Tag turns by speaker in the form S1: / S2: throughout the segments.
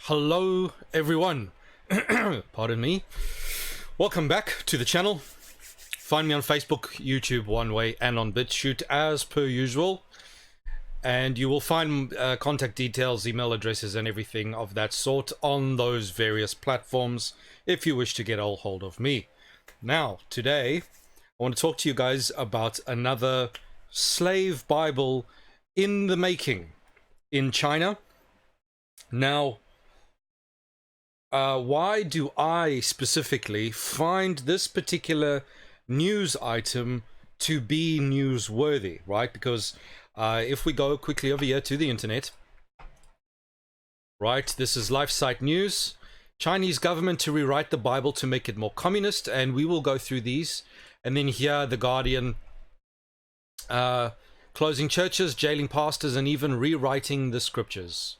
S1: Hello everyone. Pardon me. Welcome back to the channel. Find me on Facebook, YouTube, One Way, and on BitChute as per usual. And you will find contact details, email addresses, and everything of that sort on those various platforms if you wish to get a hold of me. Now, today, I want to talk to you guys about another slave Bible in the making in China. Now, why do I specifically find this particular news item to be newsworthy, right? Because if we go quickly over here to the internet, right, this is LifeSite News. Chinese government to rewrite the Bible to make it more communist, and we will go through these. And then here, The Guardian, closing churches, jailing pastors, and even rewriting the scriptures,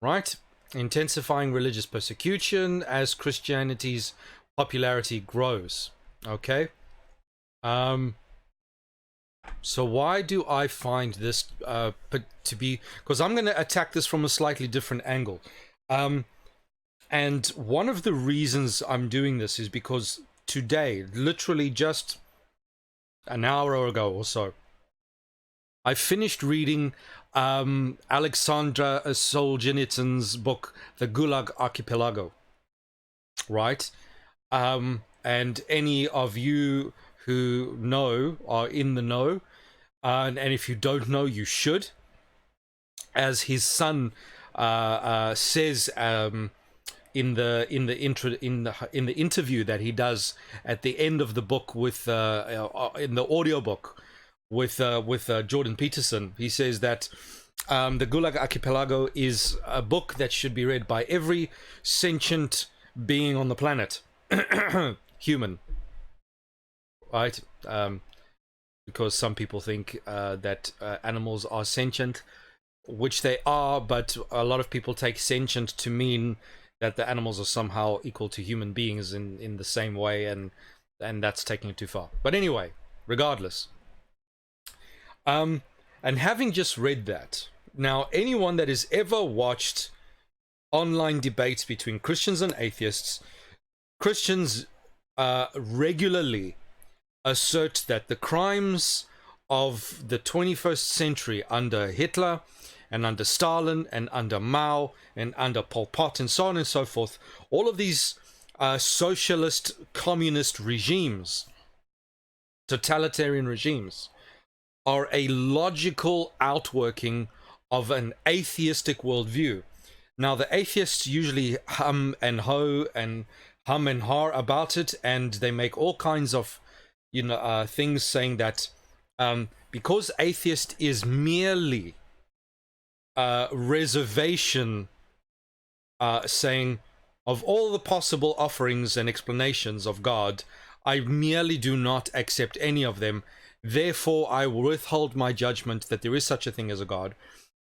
S1: right? Intensifying religious persecution as Christianity's popularity grows. Okay. So why do I find this to be, because I'm going to attack this from a slightly different angle. And one of the reasons I'm doing this is because today, literally just an hour ago or so, I finished reading Alexander Solzhenitsyn's book, The Gulag Archipelago, right? And any of you who know are in the know, and if you don't know, you should. As his son says in the interview that he does at the end of the book with in the audiobook with Jordan Peterson, he says that the Gulag Archipelago is a book that should be read by every sentient being on the planet, human, right? Because some people think that animals are sentient, which they are, but a lot of people take sentient to mean that the animals are somehow equal to human beings in the same way, and that's taking it too far. But anyway, regardless. And having just read that, now anyone that has ever watched online debates between Christians and atheists, Christians regularly assert that the crimes of the 21st century under Hitler and under Stalin and under Mao and under Pol Pot and so on and so forth, all of these socialist communist regimes, totalitarian regimes, are a logical outworking of an atheistic worldview. Now, the atheists usually hum and ho and hum and har about it, and they make all kinds of, things saying that because atheist is merely reservation, saying of all the possible offerings and explanations of God, I merely do not accept any of them. Therefore, I withhold my judgment that there is such a thing as a God.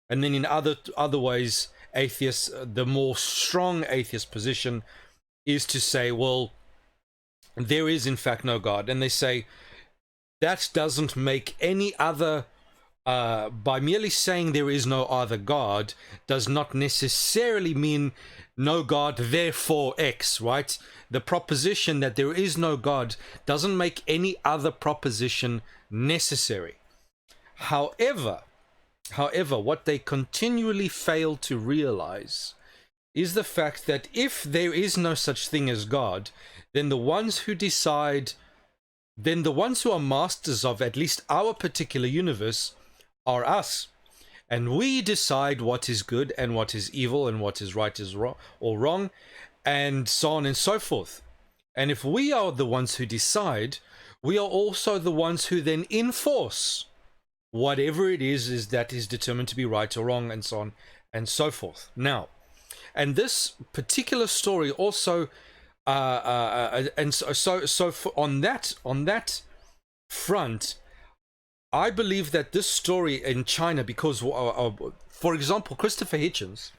S1: And then in other ways, atheists, the more strong atheist position is to say, well, there is in fact no God. And they say that doesn't make any other, by merely saying there is no other God, does not necessarily mean no God, therefore X, right? The proposition that there is no God doesn't make any other proposition necessary. However, what they continually fail to realize is the fact that if there is no such thing as God, then the ones who decide, then the ones who are masters of at least our particular universe are us. And we decide what is good and what is evil and what is right is wrong or wrong, and so on and so forth. And if we are the ones who decide, we are also the ones who then enforce whatever it is that is determined to be right or wrong, and so on and so forth. Now, and this particular story also, and so on that front, I believe that this story in China, because, for example, Christopher Hitchens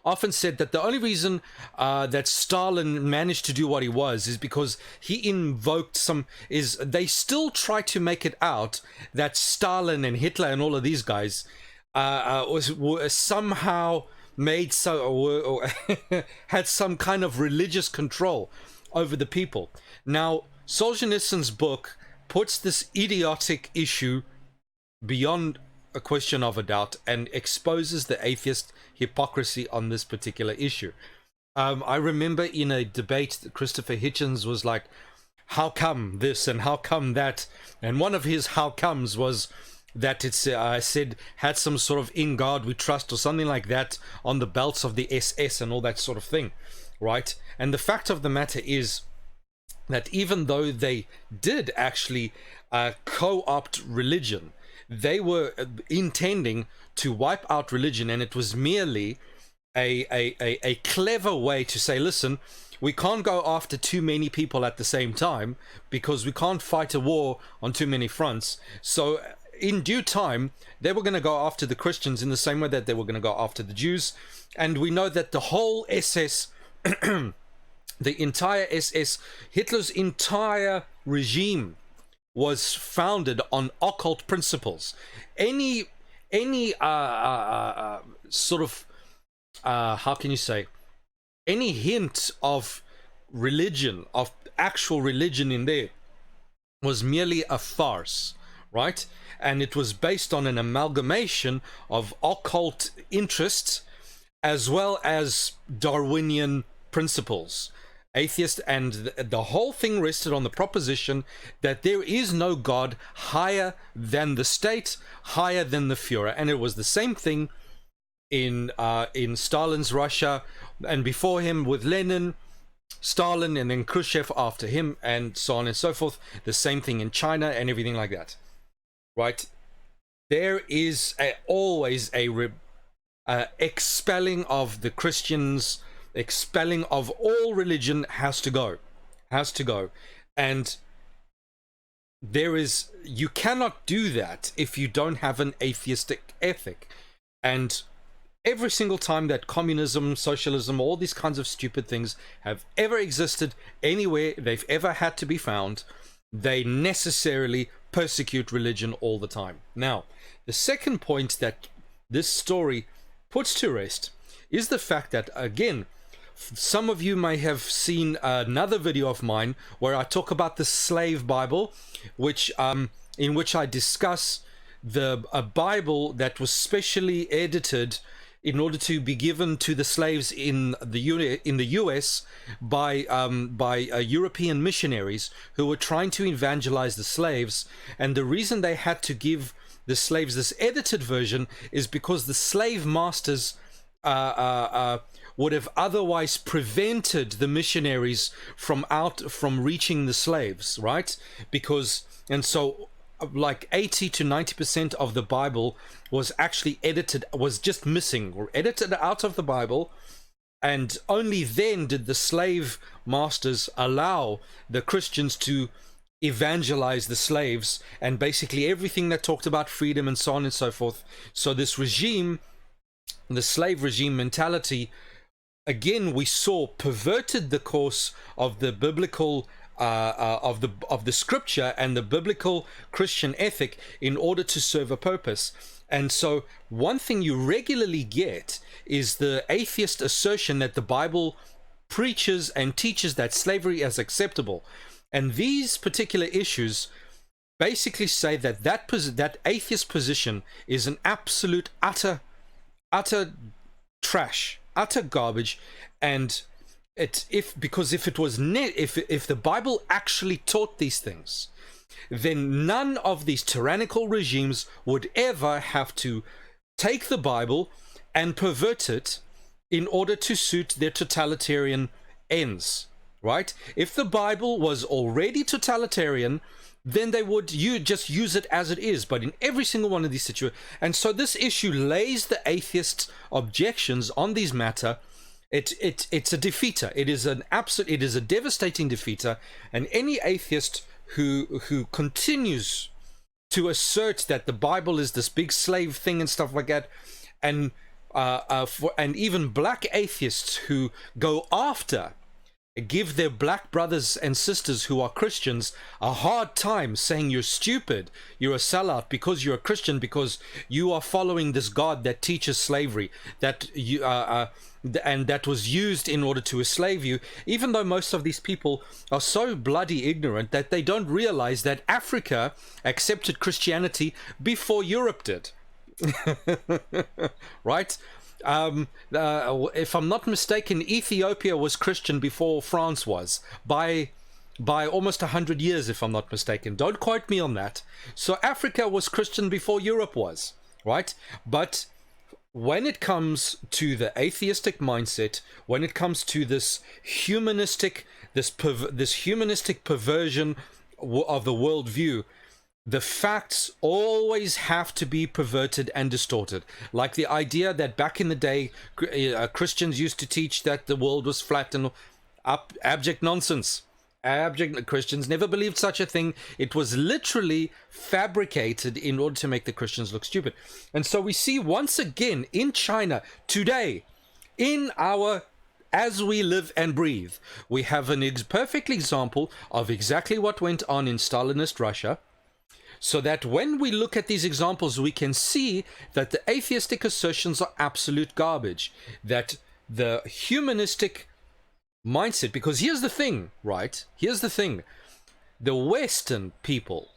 S1: often said that the only reason that Stalin managed to do what he was is because he invoked they still try to make it out that Stalin and Hitler and all of these guys were somehow made so or had some kind of religious control over the people. Now, Solzhenitsyn's book puts this idiotic issue beyond a question of a doubt and exposes the atheist hypocrisy on this particular issue. I remember in a debate that Christopher Hitchens was like, how come this and how come that? And one of his how comes was that it's said had some sort of "in God we trust" or something like that on the belts of the SS and all that sort of thing, right? And the fact of the matter is that even though they did actually co-opt religion, they were intending to wipe out religion, and it was merely a clever way to say, listen, we can't go after too many people at the same time because we can't fight a war on too many fronts. So in due time, they were going to go after the Christians in the same way that they were going to go after the Jews. And we know that the whole SS, the entire SS, Hitler's entire regime was founded on occult principles. Any sort of how can you say, any hint of religion, of actual religion in there, was merely a farce, right? And it was based on an amalgamation of occult interests as well as Darwinian principles. Atheist, and the whole thing rested on the proposition that there is no God higher than the state, higher than the Führer. And it was the same thing in Stalin's Russia, and before him with Lenin, Stalin, and then Khrushchev after him, and so on and so forth. The same thing in China and everything like that, right? There is always a expelling of the Christians, expelling of all religion has to go, and you cannot do that if you don't have an atheistic ethic. And every single time that communism, socialism, all these kinds of stupid things have ever existed anywhere they've ever had to be found, they necessarily persecute religion all the time. Now, the second point that this story puts to rest is the fact that, again, some of you may have seen another video of mine where I talk about the slave Bible, which in which I discuss a Bible that was specially edited in order to be given to the slaves in the US by European missionaries who were trying to evangelize the slaves. And the reason they had to give the slaves this edited version is because the slave masters would have otherwise prevented the missionaries from reaching the slaves, right? And so like 80 to 90% of the Bible was actually was just missing or edited out of the Bible, and only then did the slave masters allow the Christians to evangelize the slaves, and basically everything that talked about freedom and so on and so forth. So this regime, the slave regime mentality, again, we saw perverted the course of the biblical of the scripture and the biblical Christian ethic in order to serve a purpose. And so one thing you regularly get is the atheist assertion that the Bible preaches and teaches that slavery is acceptable. And these particular issues basically say that that atheist position is an absolute utter trash, utter garbage. And if the Bible actually taught these things, then none of these tyrannical regimes would ever have to take the Bible and pervert it in order to suit their totalitarian ends, right? If the Bible was already totalitarian, then they would just use it as it is. But in every single one of these situations, and so this issue lays the atheist objections on these matter. It's a defeater. It is a devastating defeater, and any atheist who continues to assert that the Bible is this big slave thing and stuff like that, and even black atheists who go after give their black brothers and sisters who are Christians a hard time, saying you're stupid, you're a sellout because you're a Christian, because you are following this God that teaches slavery, that you and that was used in order to enslave you, even though most of these people are so bloody ignorant that they don't realize that Africa accepted Christianity before Europe did. Right? If I'm not mistaken, Ethiopia was Christian before France was, by almost 100 years, if I'm not mistaken. Don't quote me on that. So Africa was Christian before Europe was, right? But when it comes to the atheistic mindset, when it comes to this humanistic, this humanistic perversion of the worldview, the facts always have to be perverted and distorted. Like the idea that back in the day, Christians used to teach that the world was flat and abject nonsense. Abject. Christians never believed such a thing. It was literally fabricated in order to make the Christians look stupid. And so we see once again in China today, in our as we live and breathe, we have an perfect example of exactly what went on in Stalinist Russia. So that when we look at these examples, we can see that the atheistic assertions are absolute garbage. That the humanistic mindset, because here's the thing, right? Here's the thing. The Western people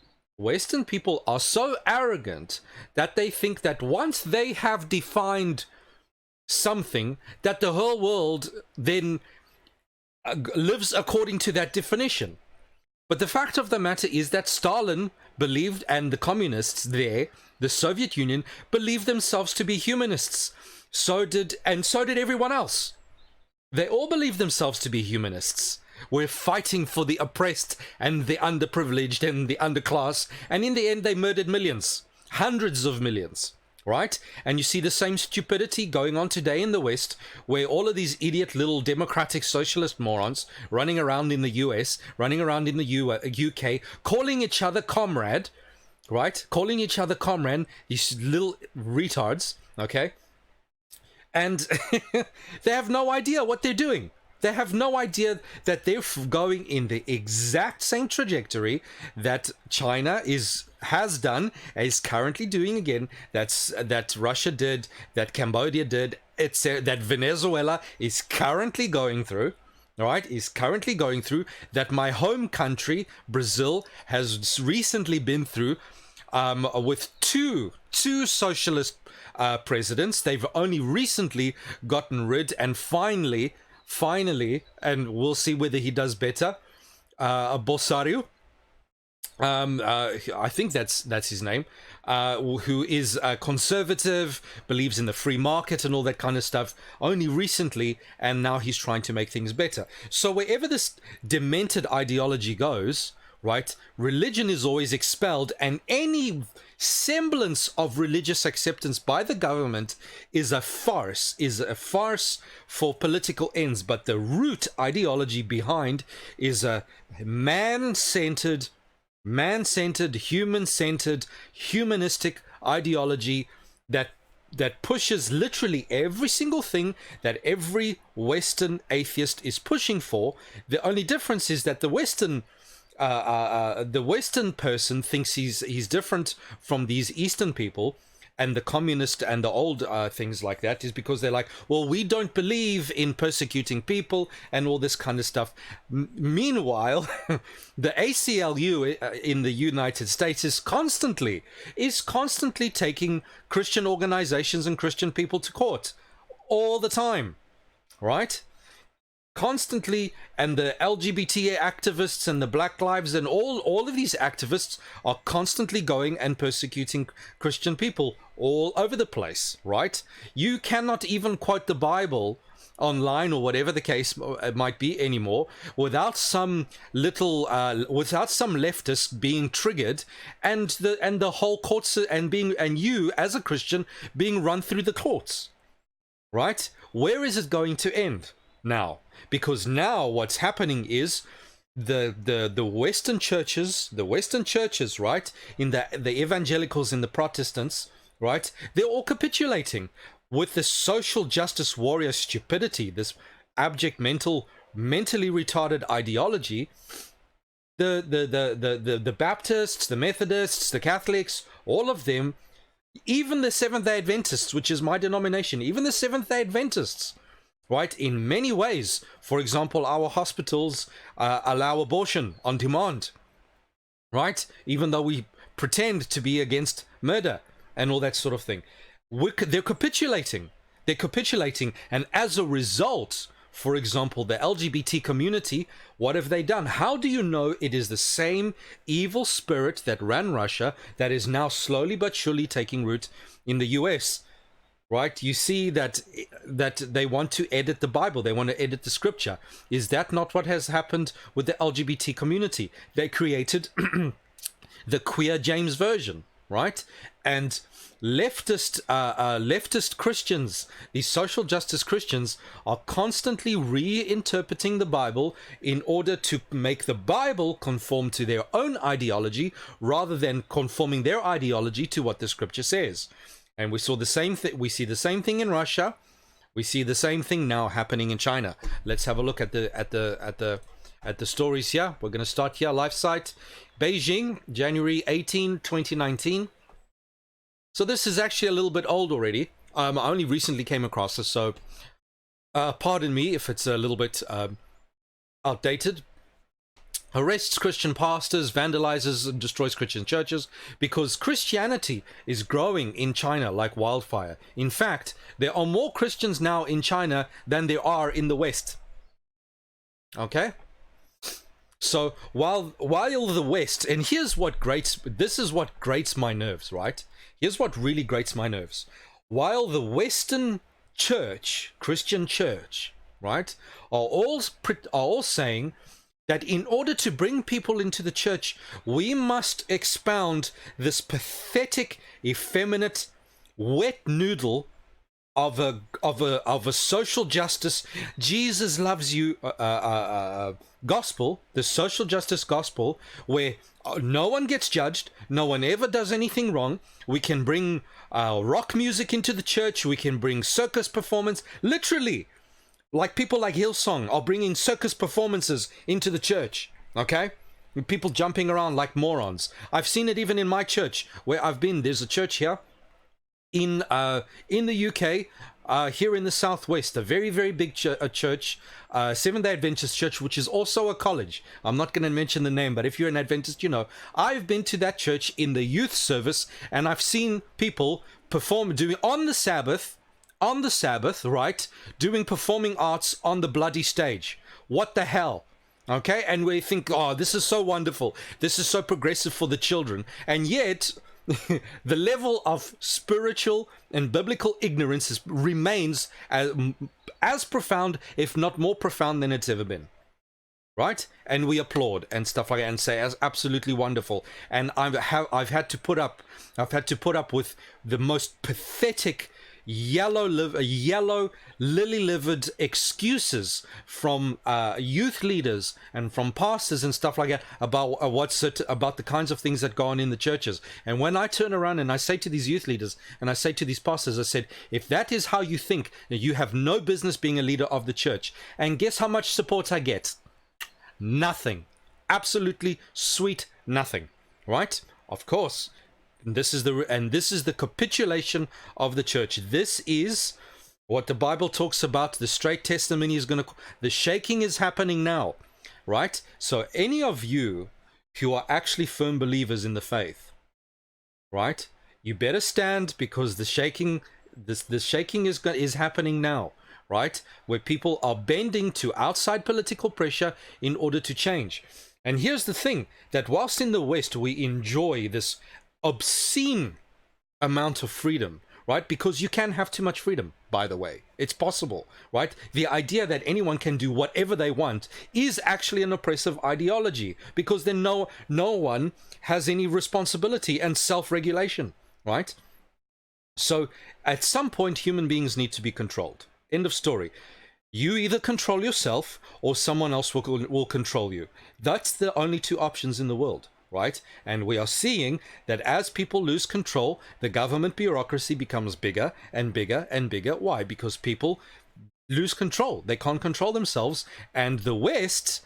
S1: are so arrogant that they think that once they have defined something, that the whole world then lives according to that definition. But the fact of the matter is that Stalin believed, and the communists there, the Soviet Union, believed themselves to be humanists. So did everyone else. They all believed themselves to be humanists. We're fighting for the oppressed and the underprivileged and the underclass. And in the end, they murdered millions, hundreds of millions. Right? And you see the same stupidity going on today in the West, where all of these idiot little democratic socialist morons running around in the US, running around in the UK, calling each other comrade, right? Calling each other comrade, these little retards, okay? And they have no idea what they're doing. They have no idea that they're going in the exact same trajectory that China has done, is currently doing again, that Russia did, that Cambodia did, that Venezuela is currently going through, all right, that my home country, Brazil, has recently been through, with two socialist presidents. They've only recently gotten rid, and finally, and we'll see whether he does better, Bolsonaro, I think that's his name, who is conservative, believes in the free market and all that kind of stuff, only recently, and now he's trying to make things better. So wherever this demented ideology goes, right, religion is always expelled, and any semblance of religious acceptance by the government is a farce for political ends. But the root ideology behind is a man-centered, human-centered, humanistic ideology that pushes literally every single thing that every Western atheist is pushing for. The only difference is that the Western person thinks he's different from these Eastern people, and the communist and the old things like that is because they're like, well, we don't believe in persecuting people and all this kind of stuff. Meanwhile, the ACLU in the United States is constantly taking Christian organizations and Christian people to court all the time, right? Constantly, and the LGBT activists and the Black Lives and all of these activists are constantly going and persecuting Christian people all over the place, right? You cannot even quote the Bible online or whatever the case might be anymore without some leftist being triggered and the whole courts and you as a Christian being run through the courts, right? Where is it going to end now? Because now what's happening is the Western churches, right, in the evangelicals and the Protestants, right, they're all capitulating with the social justice warrior stupidity, this abject mental mentally retarded ideology, the Baptists, the Methodists, the Catholics, all of them, even the Seventh-day Adventists, which is my denomination, even the Seventh-day Adventists, right, in many ways, for example, our hospitals allow abortion on demand, right, even though we pretend to be against murder and all that sort of thing. They're capitulating, and as a result, for example, the LGBT community, what have they done? How do you know it is the same evil spirit that ran Russia that is now slowly but surely taking root in the US? Right? You see that they want to edit the Bible. They want to edit the scripture. Is that not what has happened with the LGBT community? They created the Queer James Version, right? And leftist Christians, these social justice Christians, are constantly reinterpreting the Bible in order to make the Bible conform to their own ideology rather than conforming their ideology to what the scripture says. And we saw the same thing. We see the same thing in Russia. We see the same thing now happening in China. Let's have a look at the stories here. We're going to start here. Life site, Beijing, January 18, 2019. So this is actually a little bit old already. I only recently came across this, so pardon me if it's a little bit outdated. Arrests Christian pastors, vandalizes and destroys Christian churches because Christianity is growing in China like wildfire. In fact, there are more Christians now in China than there are in the West. Okay? So while the West, and this is what grates my nerves, right? Here's what really grates my nerves. While the Western church, Christian church, right, are all saying that in order to bring people into the church, we must expound this pathetic, effeminate, wet noodle of a social justice, Jesus loves you gospel, the social justice gospel, where no one gets judged, no one ever does anything wrong. We can bring rock music into the church, we can bring circus performance, literally, like people like Hillsong are bringing circus performances into the church, okay? People jumping around like morons. I've seen it even in my church where I've been. There's a church here in the UK, here in the southwest, a very, very big church, Seventh-day Adventist church, which is also a college. I'm not going to mention the name, but if you're an Adventist, you know. I've been to that church in the youth service, and I've seen people doing on the Sabbath, right, doing performing arts on the bloody stage. What the hell? Okay, and we think, oh, this is so wonderful, this is so progressive for the children, and yet the level of spiritual and biblical ignorance remains as profound, if not more profound than it's ever been, right? And we applaud and stuff like that and say as absolutely wonderful. And I've had to put up with the most pathetic yellow lily-livered excuses from youth leaders and from pastors and stuff like that about about the kinds of things that go on in the churches. And when I turn around and I say to these youth leaders and I say to these pastors, I said, if that is how you think, you have no business being a leader of the church. And guess how much support I get? Nothing. Absolutely sweet nothing, right? Of course. This is the capitulation of the church. This is what the Bible talks about. The straight testimony is the shaking is happening now, right? So any of you who are actually firm believers in the faith, right? You better stand, because the shaking is happening now, right? Where people are bending to outside political pressure in order to change. And here's the thing, that whilst in the West we enjoy this obscene amount of freedom, right? Because you can have too much freedom, by the way. It's possible, right? The idea that anyone can do whatever they want is actually an oppressive ideology, because then no one has any responsibility and self-regulation, right? So at some point, human beings need to be controlled. End of story. You either control yourself or someone else will control you. That's the only two options in the world. Right? And we are seeing that as people lose control, the government bureaucracy becomes bigger and bigger and bigger. Why? Because people lose control. They can't control themselves, and the West,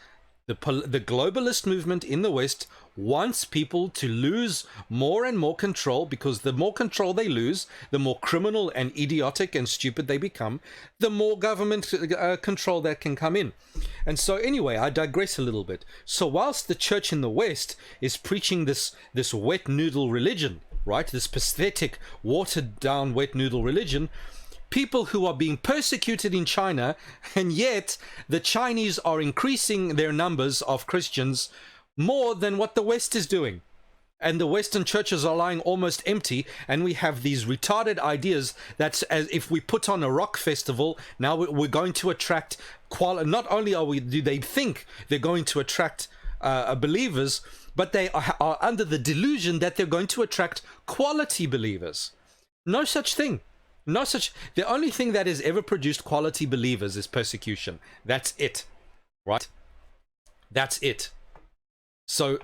S1: the globalist movement in the West wants people to lose more and more control, because the more control they lose, the more criminal and idiotic and stupid they become, the more government control that can come in. And so anyway, I digress a little bit. So whilst the church in the West is preaching this wet noodle religion, right, this pathetic, watered down wet noodle religion, people who are being persecuted in China, and yet the Chinese are increasing their numbers of Christians more than what the West is doing. And the Western churches are lying almost empty, and we have these retarded ideas that as if we put on a rock festival, now we're going to attract not only do they think they're going to attract believers, but they are under the delusion that they're going to attract quality believers. No such thing. No such. The only thing that has ever produced quality believers is persecution. That's it, right? That's it. So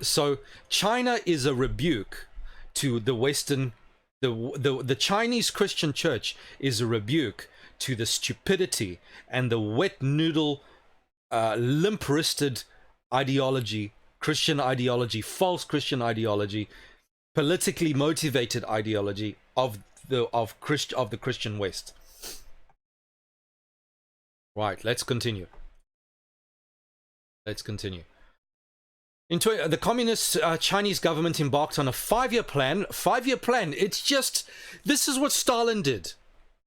S1: China is a rebuke to the Western. The Chinese Christian church is a rebuke to the stupidity and the wet noodle, limp-wristed ideology, Christian ideology, false Christian ideology, politically motivated ideology of the Christian West. Right, let's continue. The communist Chinese government embarked on a 5-year plan. 5-year plan. It's just, this is what Stalin did.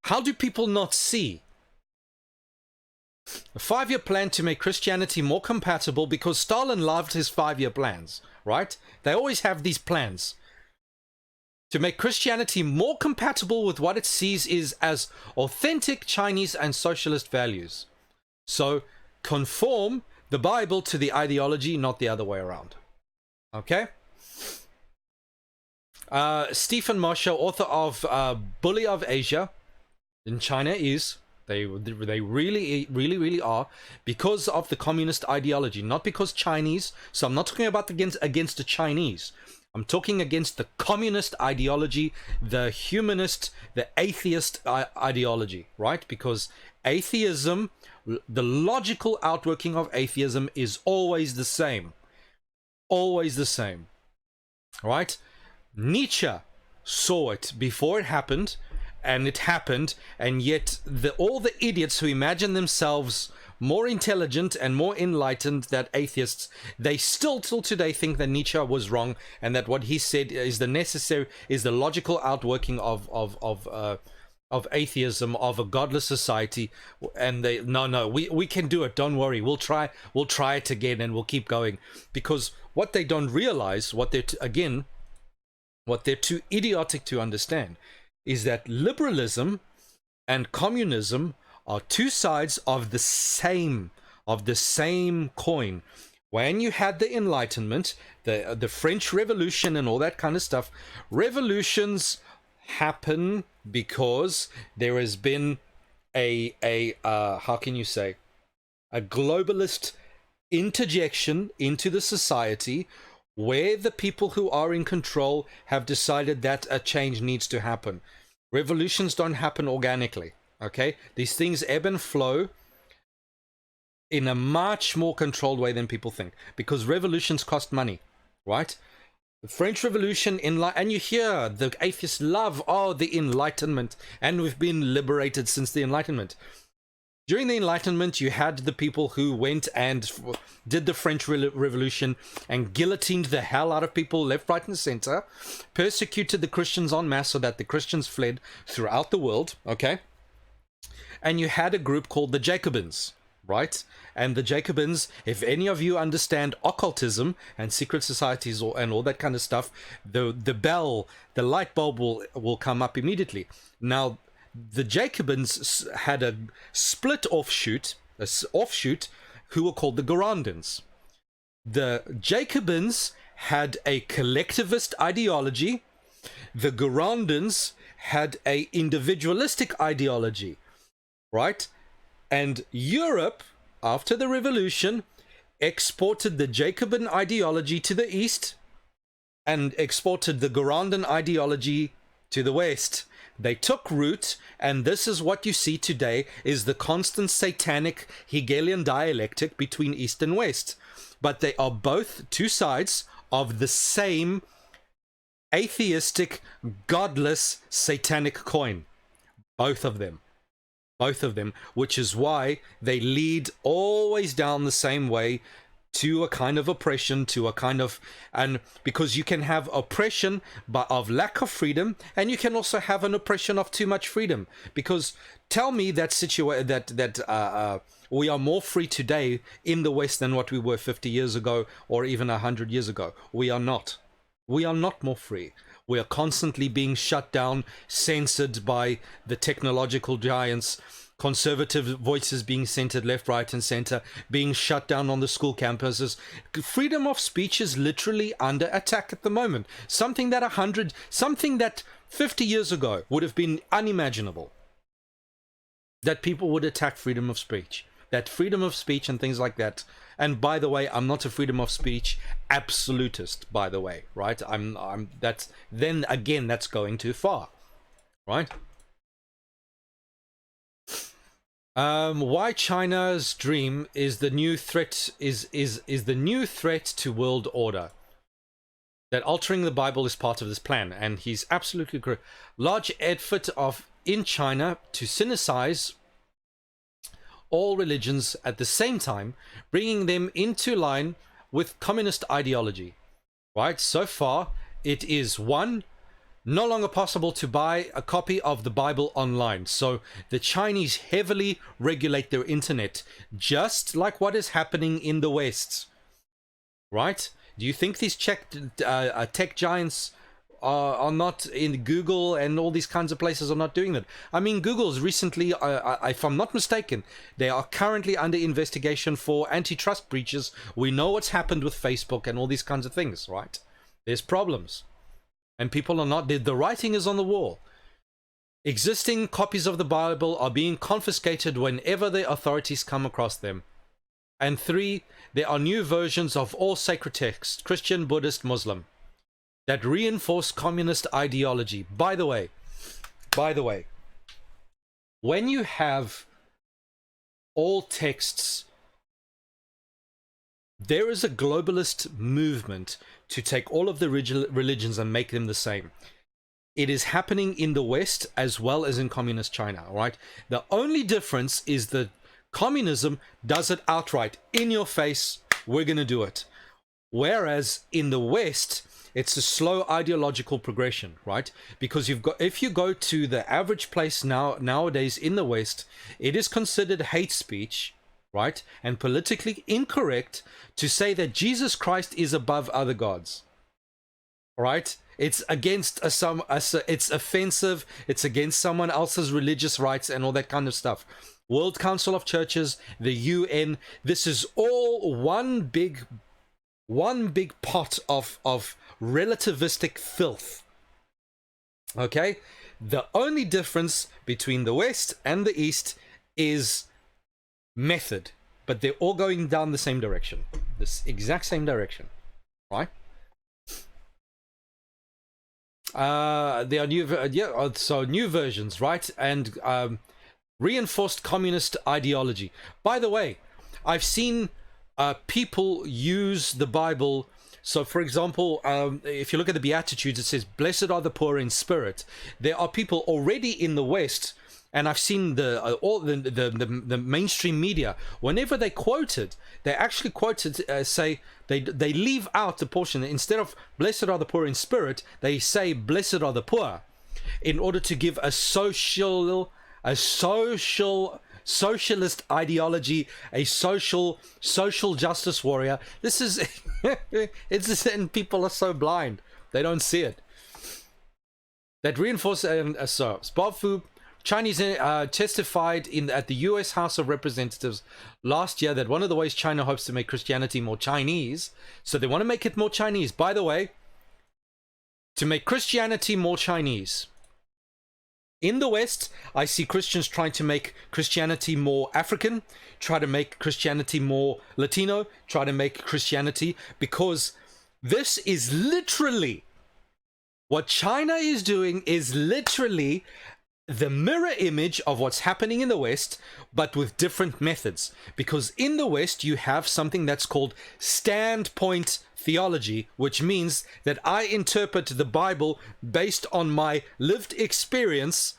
S1: How do people not see? A 5-year plan to make Christianity more compatible, because Stalin loved his 5-year plans, right? They always have these plans. To make Christianity more compatible with what it sees is as authentic Chinese and socialist values. So, conform the Bible to the ideology, not the other way around. Okay? Stephen Moshe, author of Bully of Asia, in China is, they really are, because of the communist ideology, not because Chinese. So I'm not talking about against the Chinese. I'm talking against the communist ideology, the humanist, the atheist ideology, right? Because atheism, the logical outworking of atheism is always the same. Always the same. Right? Nietzsche saw it before it happened, and it happened, and yet all the idiots who imagine themselves more intelligent and more enlightened than atheists, they still till today think that Nietzsche was wrong, and that what he said is the logical outworking of atheism, of a godless society. And we can do it, don't worry, we'll try it again, and we'll keep going. Because what they don't realize, what they're too idiotic to understand, is that liberalism and communism are two sides of the same coin. When you had the Enlightenment, the French Revolution and all that kind of stuff, revolutions happen because there has been a globalist interjection into the society, where the people who are in control have decided that a change needs to happen. Revolutions don't happen organically. Okay, these things ebb and flow in a much more controlled way than people think, because revolutions cost money, right? The French Revolution, and you hear the atheists love, the Enlightenment, and we've been liberated since the Enlightenment. During the Enlightenment, you had the people who went and did the French Revolution and guillotined the hell out of people left, right, and center, persecuted the Christians en masse so that the Christians fled throughout the world, okay? And you had a group called the Jacobins, right? And the Jacobins, if any of you understand occultism and secret societies and all that kind of stuff, the light bulb will come up immediately. Now, the Jacobins had a split offshoot who were called the Girondins. The Jacobins had a collectivist ideology. The Girondins had a individualistic ideology. Right? And Europe, after the revolution, exported the Jacobin ideology to the east and exported the Girondin ideology to the west. They took root, and this is what you see today, is the constant satanic Hegelian dialectic between East and West. But they are both two sides of the same atheistic, godless, satanic coin. Both of them. Both of them, which is why they lead always down the same way, to a kind of oppression, to a kind of, and because you can have oppression but of lack of freedom, and you can also have an oppression of too much freedom. Because tell me that we are more free today in the West than what we were 50 years ago or even 100 years ago. We are not. We are not more free. We are constantly being shut down, censored by the technological giants, conservative voices being censored left, right, and center, being shut down on the school campuses. Freedom of speech is literally under attack at the moment. Something that 50 years ago would have been unimaginable. That people would attack freedom of speech. That freedom of speech and things like that. And by the way, I'm not a freedom of speech absolutist, by the way, right? Then again, that's going too far, right? Why China's dream is the new threat is the new threat to world order. That altering the Bible is part of this plan, and he's absolutely correct. Large effort in China to synthesize all religions at the same time, bringing them into line with communist ideology. Right? So far, it is one, no longer possible to buy a copy of the Bible online. So the Chinese heavily regulate their internet, just like what is happening in the West. Right? Do you think these tech giants are not in Google and all these kinds of places are not doing that? I mean, Google's recently, if I'm not mistaken, they are currently under investigation for antitrust breaches. We know what's happened with Facebook and all these kinds of things, right? There's problems. And people are not, the writing is on the wall. Existing copies of the Bible are being confiscated whenever the authorities come across them. And 3, there are new versions of all sacred texts, Christian, Buddhist, Muslim, that reinforce communist ideology. By the way, when you have all texts, there is a globalist movement to take all of the religions and make them the same. It is happening in the West as well as in communist China, right? The only difference is that communism does it outright. In your face, we're going to do it. Whereas in the West, it's a slow ideological progression, right? Because if you go to the average place nowadays in the West, it is considered hate speech, right? And politically incorrect to say that Jesus Christ is above other gods, right? It's against it's offensive. It's against someone else's religious rights and all that kind of stuff. World Council of Churches, the UN, this is all one big pot of relativistic filth. Okay? The only difference between the West and the East is method, but they're all going down the same direction, this exact same direction, right? There are new versions, right? And reinforced communist ideology. By the way, I've seen people use the Bible. So, for example, if you look at the Beatitudes, it says, "Blessed are the poor in spirit." There are people already in the West, and I've seen the mainstream media, whenever they quote it, they actually quote it, say, they leave out the portion. Instead of "Blessed are the poor in spirit," they say "Blessed are the poor," in order to give a socialist ideology, a social justice warrior. This is and people are so blind, they don't see it. That reinforces Bob Fu, Chinese testified at the US House of Representatives last year that one of the ways China hopes to make Christianity more Chinese, so they want to make it more Chinese, by the way, to make Christianity more Chinese. In the West, I see Christians trying to make Christianity more African, try to make Christianity more Latino, try to make Christianity, because this is literally What China is doing is literally the mirror image of what's happening in the West, but with different methods. Because in the West, you have something that's called standpoint theology, which means that I interpret the Bible based on my lived experience,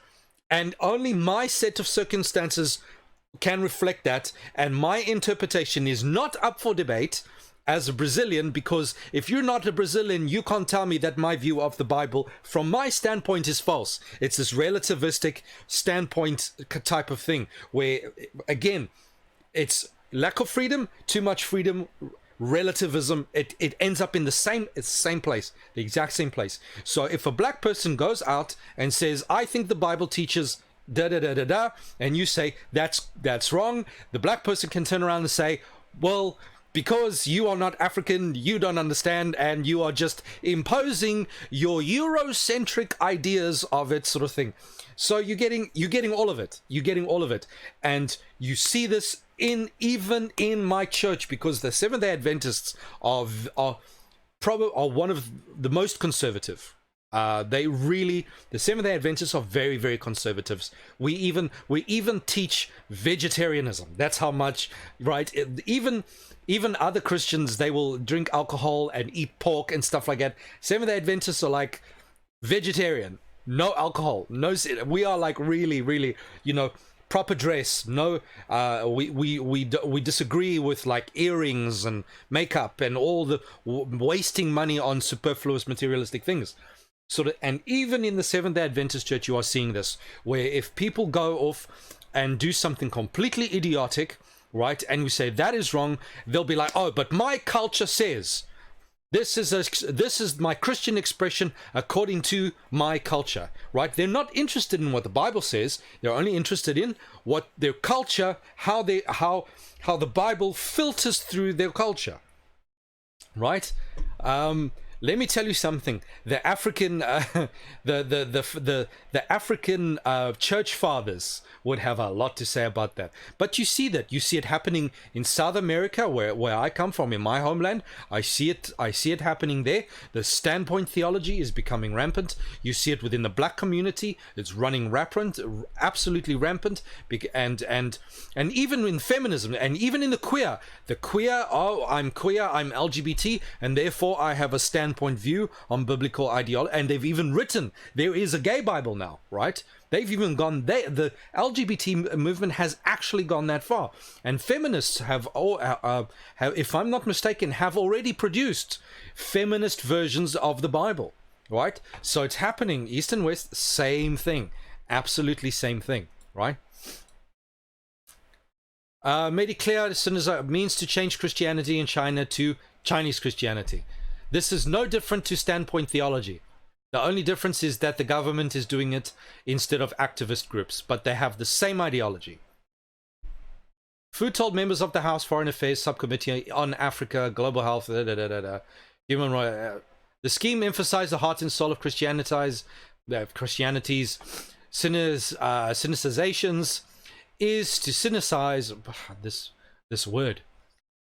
S1: and only my set of circumstances can reflect that, and my interpretation is not up for debate as a Brazilian, because if you're not a Brazilian, you can't tell me that my view of the Bible from my standpoint is false. It's this relativistic standpoint type of thing where, again, it's lack of freedom, too much freedom, relativism. It ends up in the same place, the exact same place. So if a black person goes out and says, I think the Bible teaches da da da da da, and you say that's wrong, the black person can turn around and say, well, because you are not African, you don't understand, and you are just imposing your Eurocentric ideas of it, sort of thing. So you're getting all of it. You're getting all of it, and you see this even in my church, because the Seventh-day Adventists are one of the most conservative. The Seventh-day Adventists are very, very conservatives. We even teach vegetarianism. That's how much, right? Even other Christians, they will drink alcohol and eat pork and stuff like that. Seventh-day Adventists are like vegetarian, no alcohol, no. We are like really, really, proper dress. No, we disagree with like earrings and makeup and all the wasting money on superfluous materialistic things. And even in the Seventh-day Adventist church, you are seeing this, where if people go off and do something completely idiotic, right, and we say that is wrong, they'll be like, oh, but my culture says this is my Christian expression according to my culture, right? They're not interested in what the Bible says. They're only interested in what their culture, how the Bible filters through their culture, right? Let me tell you something. The African, the African church fathers would have a lot to say about that. But you see it happening in South America, where I come from, in my homeland. I see it happening there. The standpoint theology is becoming rampant. You see it within the black community. It's running rampant, absolutely rampant. And even in feminism, and even in the queer, oh, I'm queer, I'm LGBT, and therefore I have a standpoint view on biblical ideology. And they've even written there is a gay Bible now, right? They've even gone there. The LGBT movement has actually gone that far, and feminists have, if I'm not mistaken, have already produced feminist versions of the Bible, right? So it's happening, East and West, same thing, absolutely same thing, right? Made it clear as soon as it means to change Christianity in China to Chinese Christianity. This is no different to standpoint theology. The only difference is that the government is doing it instead of activist groups, but they have the same ideology. Fu told members of the House Foreign Affairs Subcommittee on Africa, Global Health, Human Rights. The scheme emphasized the heart and soul of Christianity's cynicizations is to cynicize this word,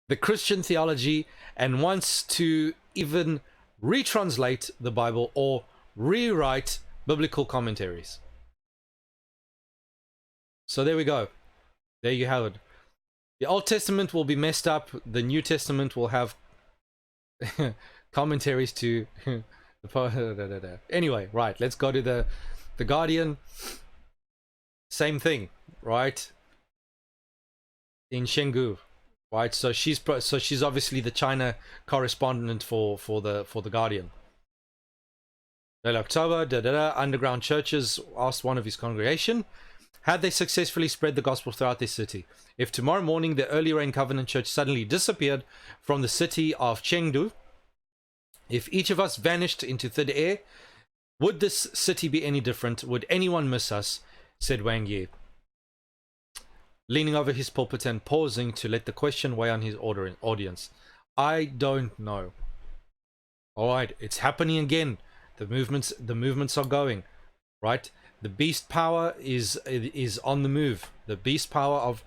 S1: the Christian theology, and wants to even retranslate the Bible or rewrite biblical commentaries. So there we go. There you have it. The Old Testament will be messed up. The New Testament will have commentaries to anyway, right, let's go to the Guardian. Same thing, right? In Chengdu. Right, so she's obviously the China correspondent for the Guardian. In October, underground churches asked one of his congregation, had they successfully spread the gospel throughout their city? If tomorrow morning the Early Rain Covenant Church suddenly disappeared from the city of Chengdu, if each of us vanished into thin air, would this city be any different? Would anyone miss us? Said Wang Yi, leaning over his pulpit and pausing to let the question weigh on his audience. I don't know. All right, it's happening again. The movements are going, right? The beast power is on the move. The beast power of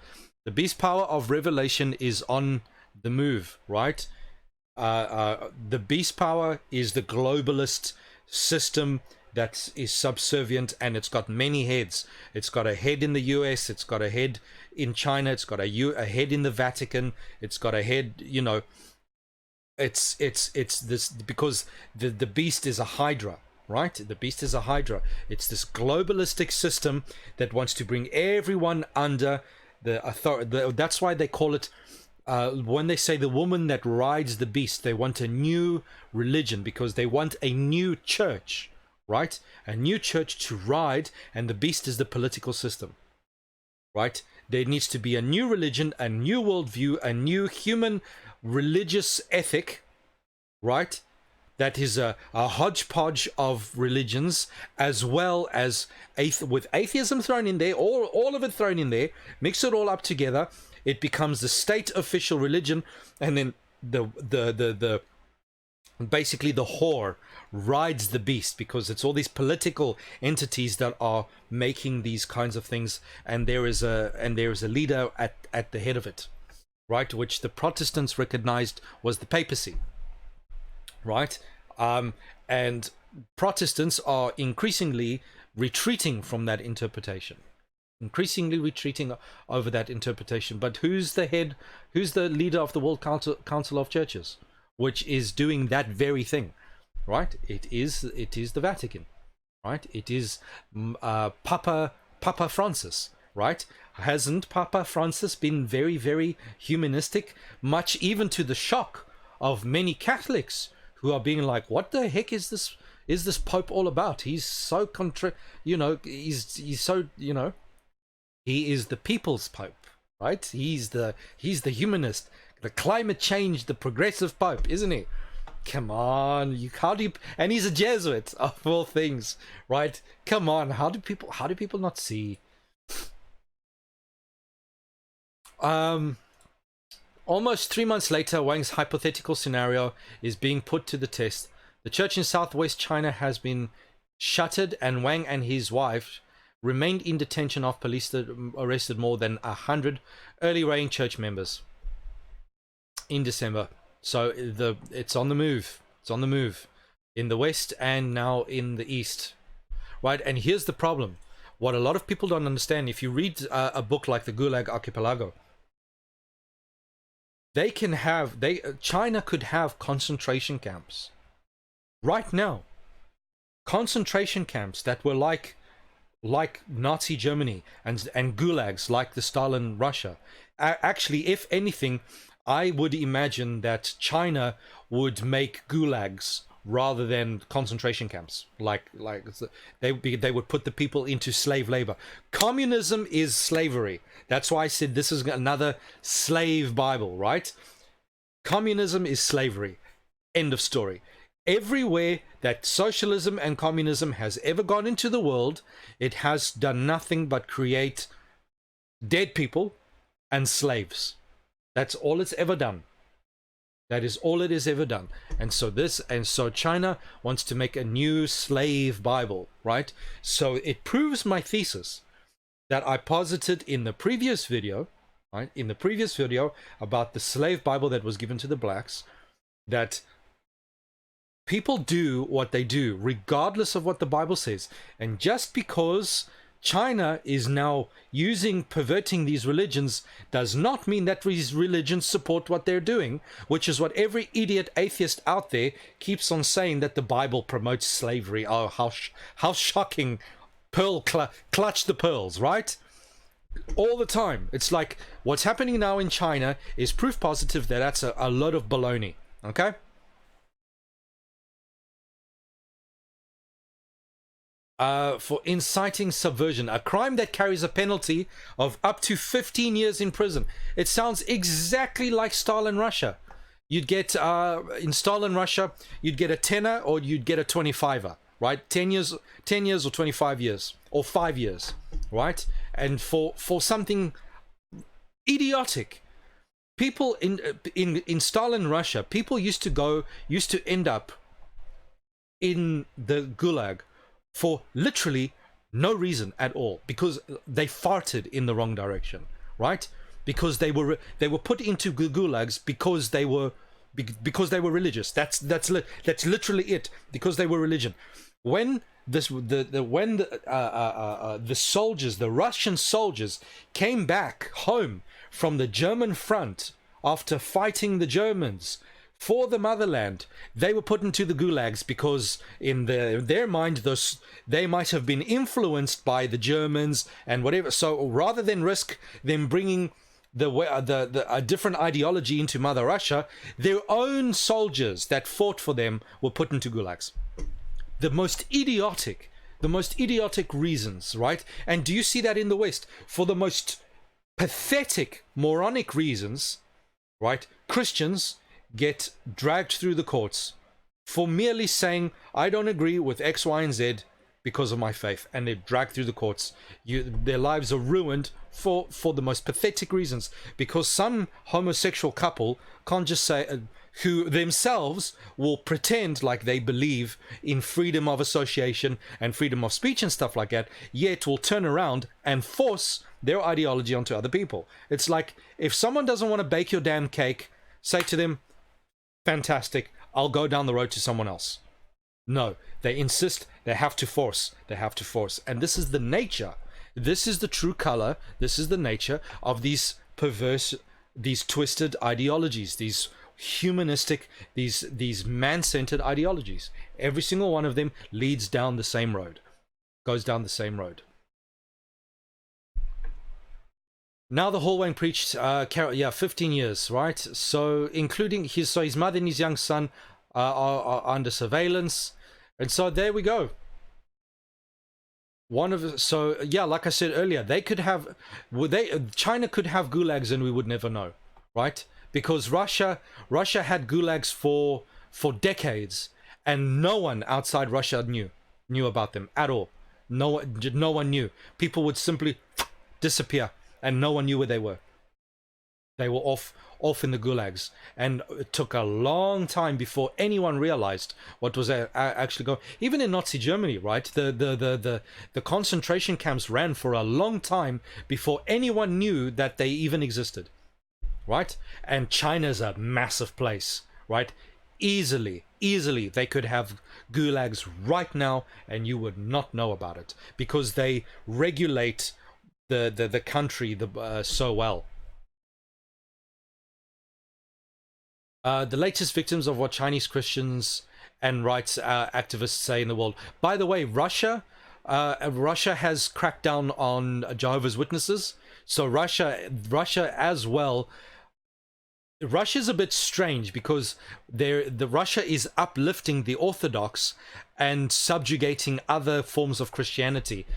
S1: revelation is on the move, right? The beast power is the globalist system that is subservient, and it's got many heads. It's got a head in the US, it's got a head in China, it's got a head in the Vatican, it's got a head, you know, it's this, because the beast is a hydra, right? The beast is a hydra. It's this globalistic system that wants to bring everyone under the authority. That's why they call it, when they say the woman that rides the beast, they want a new religion, because they want a new church, right? A new church to ride, and the beast is the political system, right? There needs to be a new religion, a new worldview, a new human religious ethic, right? That is a hodgepodge of religions, as well as with atheism thrown in there, all of it thrown in there, mix it all up together, it becomes the state official religion, and then the basically the whore rides the beast, because it's all these political entities that are making these kinds of things, and there is a leader at the head of it, right? Which the Protestants recognized was the papacy, right? And Protestants are increasingly retreating from that interpretation, increasingly retreating over that interpretation. But who's the head? Who's the leader of the World Council of Churches, which is doing that very thing, right? It is the Vatican, right? It is Papa Francis, right? Hasn't Papa Francis been very, very humanistic, much even to the shock of many Catholics who are being like, what the heck is this Pope all about? He's so he's so, you know, he is the people's Pope, right? He's the humanist, the climate change, the progressive Pope, isn't he? Come on, and he's a Jesuit of all things, right? Come on, how do people not see? Almost 3 months later, Wang's hypothetical scenario is being put to the test. The church in southwest China has been shuttered, and Wang and his wife remained in detention after police arrested more than 100 early reign church members in December. So it's on the move. It's on the move in the west and now in the east, right? And here's the problem. What a lot of people don't understand, if you read a book like the Gulag Archipelago, China could have concentration camps right now, concentration camps that were like Nazi Germany, and gulags like the Stalin Russia. Actually, if anything, I would imagine that China would make gulags rather than concentration camps. Like they would put the people into slave labor. Communism is slavery. That's why I said this is another slave Bible, right? Communism is slavery. End of story. Everywhere that socialism and communism has ever gone into the world, it has done nothing but create dead people and slaves. That's all it's ever done. That is all it has ever done. And so China wants to make a new slave Bible, right? So it proves my thesis that I posited in the previous video, right? In the previous video about the slave Bible that was given to the blacks, that people do what they do regardless of what the Bible says. And just because China is now perverting these religions does not mean that these religions support what they're doing, which is what every idiot atheist out there keeps on saying, that the Bible promotes slavery. Oh, how shocking. Clutch the pearls, right? All the time. It's like what's happening now in China is proof positive that that's a lot of baloney, okay? For inciting subversion, a crime that carries a penalty of up to 15 years in prison. It sounds exactly like Stalin Russia. You'd get, in Stalin Russia, you'd get a 10er or you'd get a 25er, right? 10 years or 25 years or 5 years, right? And for something idiotic. People in Stalin Russia, people used to end up in the Gulag for literally no reason at all, because they farted in the wrong direction, right? Because they were put into gulags because they were because they were religious. That's literally it. Because they were religion. When the soldiers, the Russian soldiers, came back home from the German front after fighting the Germans for the motherland, they were put into the gulags because in their mind they might have been influenced by the Germans and whatever. So rather than risk them bringing a different ideology into Mother Russia, their own soldiers that fought for them were put into gulags. The most idiotic reasons, right? And do you see that in the West? For the most pathetic, moronic reasons, right? Christians get dragged through the courts for merely saying, I don't agree with X, Y, and Z because of my faith, and they're dragged through the courts. Their lives are ruined for the most pathetic reasons, because some homosexual couple can't just say, who themselves will pretend like they believe in freedom of association and freedom of speech and stuff like that, yet will turn around and force their ideology onto other people. It's like, if someone doesn't want to bake your damn cake, say to them, fantastic, I'll go down the road to someone else. No, they insist, they have to force. And this is the nature, this is the true color, this is the nature of these perverse, these twisted ideologies, these humanistic, these man-centered ideologies. Every single one of them leads down the same road, goes down the same road. Now the Hallwang preached, 15 years, right? So including his mother and his young son are under surveillance, and so there we go. Like I said earlier, China could have gulags and we would never know, right? Because Russia had gulags for decades, and no one outside Russia knew about them at all. No one knew. People would simply disappear, and no one knew where they were. They were off in the gulags, and it took a long time before anyone realized what was actually going. Even in Nazi Germany, right? The concentration camps ran for a long time before anyone knew that they even existed, right? And China's a massive place, right? Easily they could have gulags right now, and you would not know about it, because they regulate the country so well. The latest victims of what Chinese Christians and rights activists say in the world. By the way, Russia has cracked down on Jehovah's Witnesses. So Russia as well. Russia's a bit strange because Russia is uplifting the Orthodox and subjugating other forms of Christianity.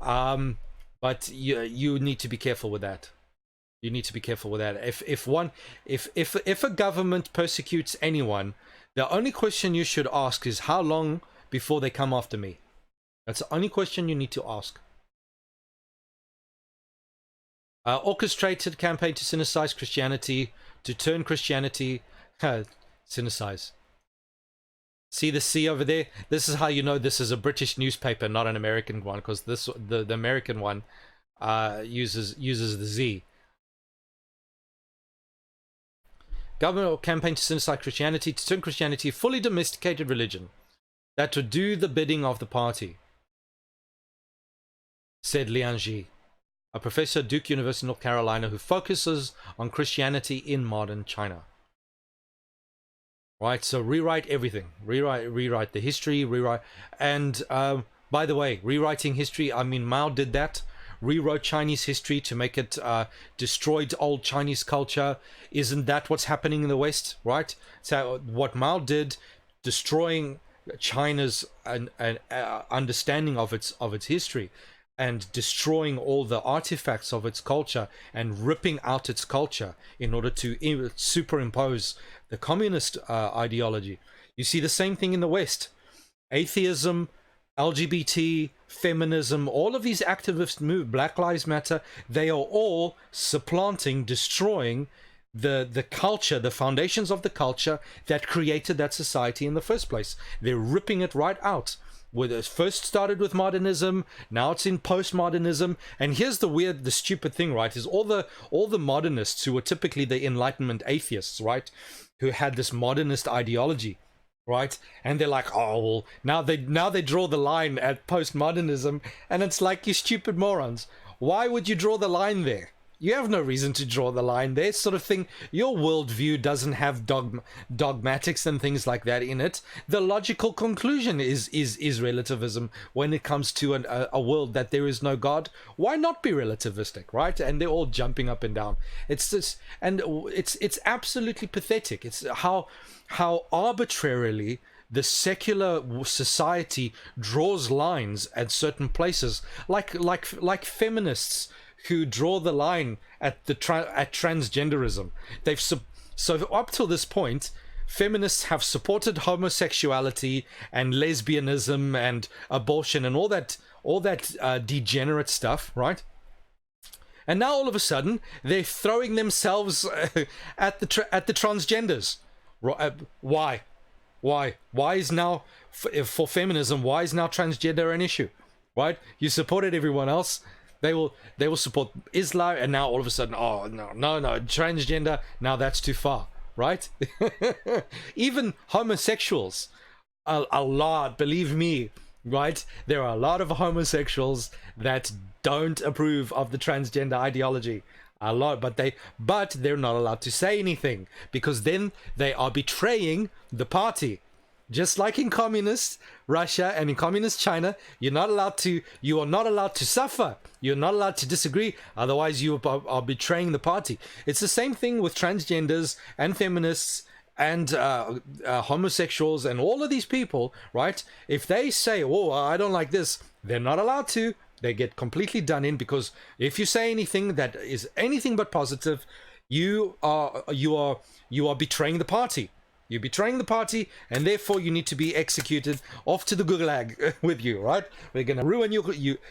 S1: But you need to be careful with that. You need to be careful with that. If a government persecutes anyone, the only question you should ask is, how long before they come after me? That's the only question you need to ask. Orchestrated campaign to cynicize Christianity, to turn Christianity, cynicize. See the C over there? This is how you know this is a British newspaper, not an American one, because the American one uses the Z. Government campaign to cynicize Christianity, to turn Christianity a fully domesticated religion that would do the bidding of the party, said Liang Ji, a professor at Duke University, North Carolina, who focuses on Christianity in modern China. Right, so rewrite everything. Rewrite the history, and by the way, rewriting history, I mean, Mao did that. Rewrote Chinese history to make it destroyed old Chinese culture. Isn't that what's happening in the West, right? So what Mao did, destroying China's understanding of its history, and destroying all the artifacts of its culture and ripping out its culture in order to superimpose the communist ideology. You see the same thing in the West. Atheism, LGBT, feminism, all of these activist movements, Black Lives Matter, they are all supplanting, destroying the culture, the foundations of the culture that created that society in the first place. They're ripping it right out. Where it first started with modernism, now it's in postmodernism. And here's the stupid thing, right? Is all the modernists who were typically the Enlightenment atheists, right? who had this modernist ideology, right? And they're like, oh, well, now they draw the line at postmodernism, and it's like, you stupid morons. Why would you draw the line there? You have no reason to draw the line there, sort of thing. Your worldview doesn't have dogmatics and things like that in it. The logical conclusion is relativism when it comes to a world that there is no God. Why not be relativistic, right? And they're all jumping up and down. It's just, and it's absolutely pathetic. It's how arbitrarily the secular society draws lines at certain places, like feminists who draw the line at transgenderism. So up till this point, feminists have supported homosexuality and lesbianism and abortion and all that degenerate stuff, right? And now all of a sudden they're throwing themselves at the transgenders. Why is now, for feminism, why is now transgender an issue, right? You supported everyone else. They will support Islam, and now all of a sudden, oh no, transgender, now that's too far, right? Even homosexuals, a lot, believe me, right? There are a lot of homosexuals that don't approve of the transgender ideology. A lot, but they're not allowed to say anything, because then they are betraying the party. Just like in communist Russia and in communist China, you are not allowed to suffer. You're not allowed to disagree. Otherwise, you are betraying the party. It's the same thing with transgenders and feminists and homosexuals and all of these people, right? If they say, "Oh, I don't like this," they're not allowed to. They get completely done in, because if you say anything that is anything but positive, you are betraying the party. You're betraying the party, and therefore you need to be executed off to the gulag with you, right? We're gonna ruin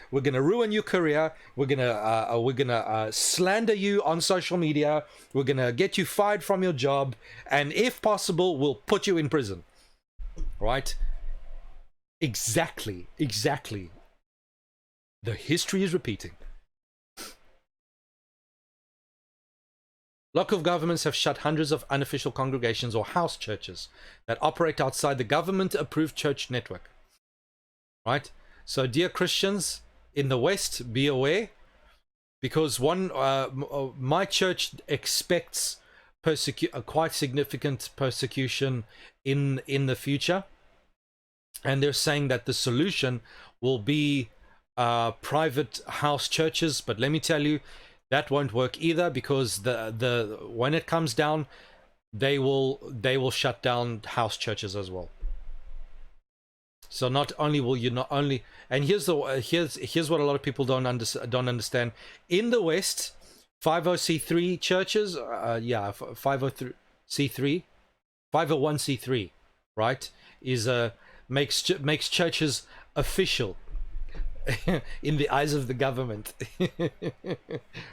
S1: we're gonna ruin your career. We're gonna slander you on social media. We're gonna get you fired from your job, and if possible, we'll put you in prison. Right? Exactly. The history is repeating. Local governments have shut hundreds of unofficial congregations or house churches that operate outside the government-approved church network. Right? So, dear Christians in the West, be aware, because my church expects quite significant persecution in the future, and they're saying that the solution will be private house churches. But let me tell you, that won't work either, because the when it comes down, they will shut down house churches as well. So not only will you not only, and here's what a lot of people don't understand. In the West, 50c3 churches, 501c3, right, is makes churches official in the eyes of the government.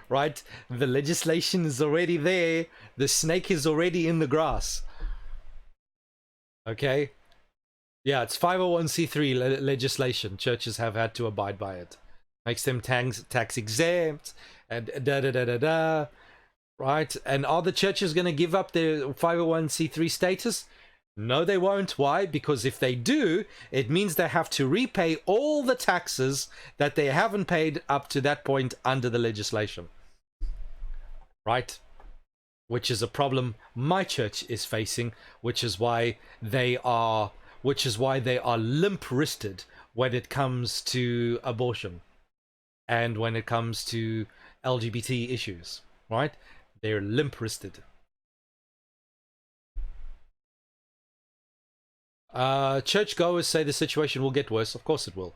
S1: Right? The legislation is already there. The snake is already in the grass. Okay? Yeah, it's 501c3 legislation. Churches have had to abide by it. Makes them tax exempt and da. Right? And are the churches going to give up their 501c3 status? No, they won't. Why? Because if they do, it means they have to repay all the taxes that they haven't paid up to that point under the legislation. Right? Which is a problem my church is facing, which is why they are limp-wristed when it comes to abortion and when it comes to LGBT issues. Right? They're limp-wristed. Churchgoers say the situation will get worse. Of course it will.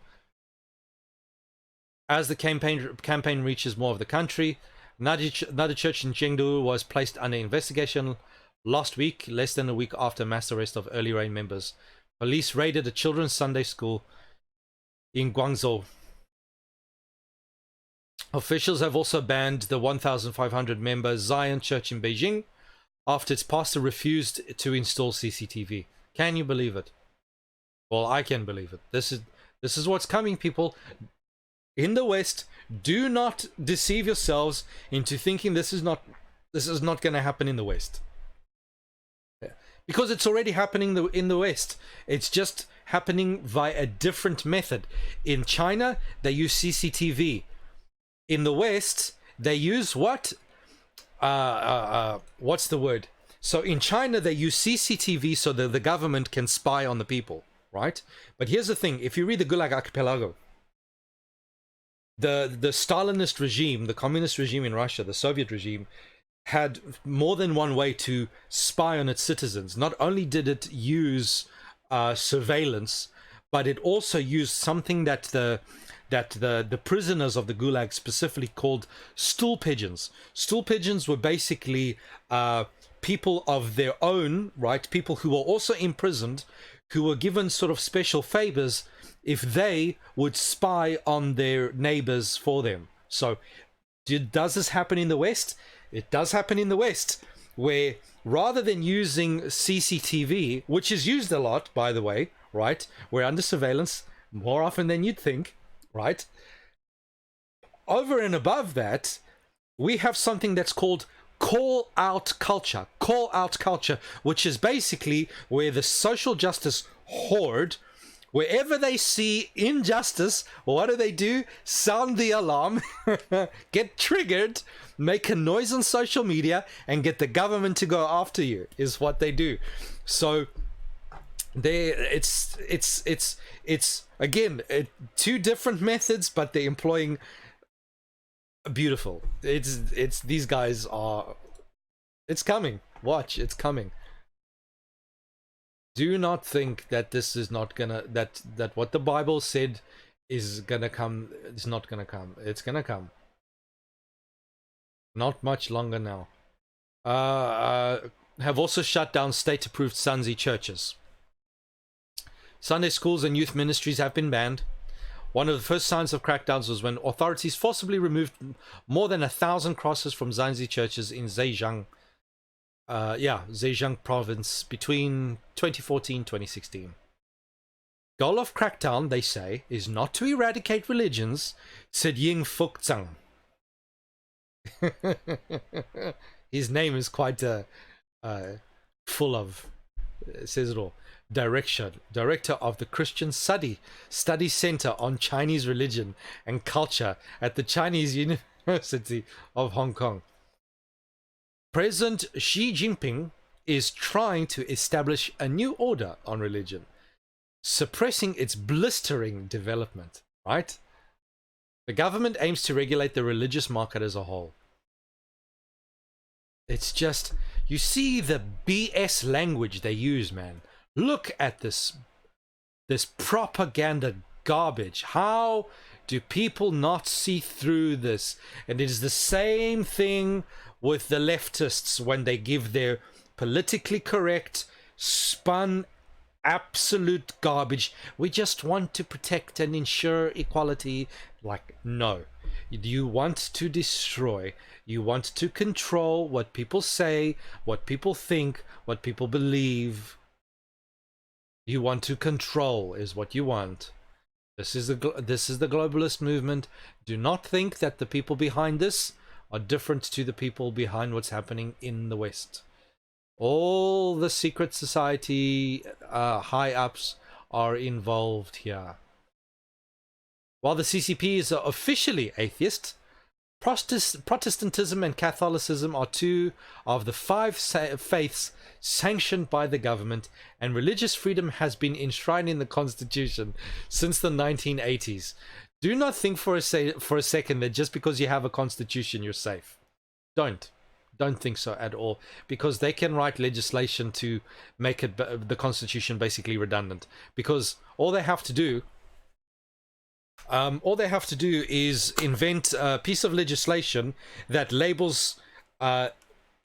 S1: As the campaign reaches more of the country, another church in Chengdu was placed under investigation last week, less than a week after mass arrest of early rain members. Police raided a children's Sunday school in Guangzhou. Officials have also banned the 1,500-member Zion Church in Beijing after its pastor refused to install CCTV. Can you believe it? Well, I can believe it. This is what's coming, people. In the West, do not deceive yourselves into thinking this is not going to happen in the West. because it's already happening in the West. It's just happening via a different method. In China, they use CCTV. In the West, they use what? What's the word? So in China, they use CCTV so that the government can spy on the people, right? But here's the thing. If you read the Gulag Archipelago, the Stalinist regime, the communist regime in Russia, the Soviet regime, had more than one way to spy on its citizens. Not only did it use surveillance, but it also used something that the prisoners of the Gulag specifically called stool pigeons. Stool pigeons were basically people of their own, right? People who were also imprisoned, who were given sort of special favors if they would spy on their neighbors for them. So does this happen in the West? It does happen in the West, where rather than using CCTV, which is used a lot, by the way, right? We're under surveillance more often than you'd think, right? Over and above that, we have something that's called call out culture. Call out culture, which is basically where the social justice horde, wherever they see injustice, what do? Sound the alarm, get triggered, make a noise on social media, and get the government to go after you, is what they do. So it's again two different methods, but they're employing beautiful. It's these guys are. It's coming. Watch, it's coming. Do not think that this is not gonna, that what the Bible said is gonna come. It's not gonna come. It's gonna come. Not much longer now. Have also shut down state-approved Sunzi churches. Sunday schools and youth ministries have been banned. One of the first signs of crackdowns was when authorities forcibly removed more than 1,000 crosses from Sunzi churches in Zhejiang. Zhejiang province between 2014 and 2016. Goal of crackdown, they say, is not to eradicate religions, said Ying Fukzang. His name is quite full of, says it all. Director of the Christian Study Center on Chinese Religion and Culture at the Chinese University of Hong Kong. President Xi Jinping is trying to establish a new order on religion, suppressing its blistering development, right? The government aims to regulate the religious market as a whole. It's just, you see the BS language they use, man. Look at this propaganda garbage. How do people not see through this? And it is the same thing with the leftists when they give their politically correct, spun, absolute garbage. We just want to protect and ensure equality. Like, no. You want to destroy. You want to control what people say, what people think, what people believe. You want to control is what you want. This is the globalist movement. Do not think that the people behind this are different to the people behind what's happening in the West. All the secret society high-ups are involved here. While the CCP is officially atheist, Protestantism and Catholicism are two of the 5 faiths sanctioned by the government, and religious freedom has been enshrined in the Constitution since the 1980s. Do not think for a second that just because you have a constitution you're safe. Don't think so at all, because they can write legislation to make it the constitution basically redundant, because all they have to do is invent a piece of legislation that labels